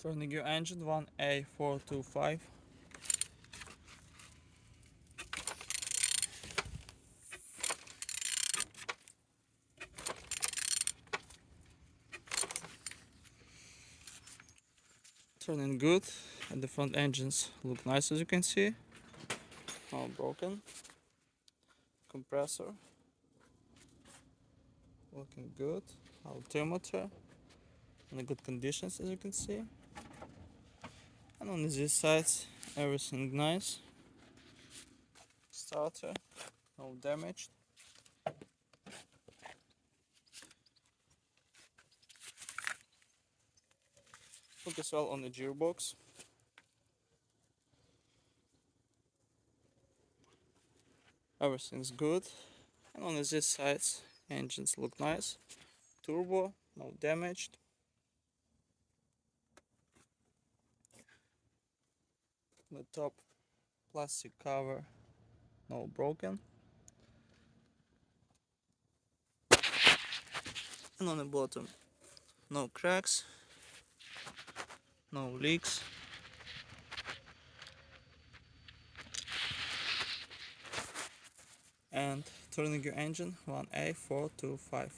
Turning your engine 1A425. Turning good, and the front engines look nice, as you can see. All broken. Compressor looking good. Altimeter in good conditions, as you can see. And on these sides, everything nice. Starter, no damage. Look as well on the gearbox. Everything's good. And on these sides, engines look nice. Turbo, no damaged. The top plastic cover, no broken. And on the bottom, no cracks, no leaks. And turning your engine 1A425.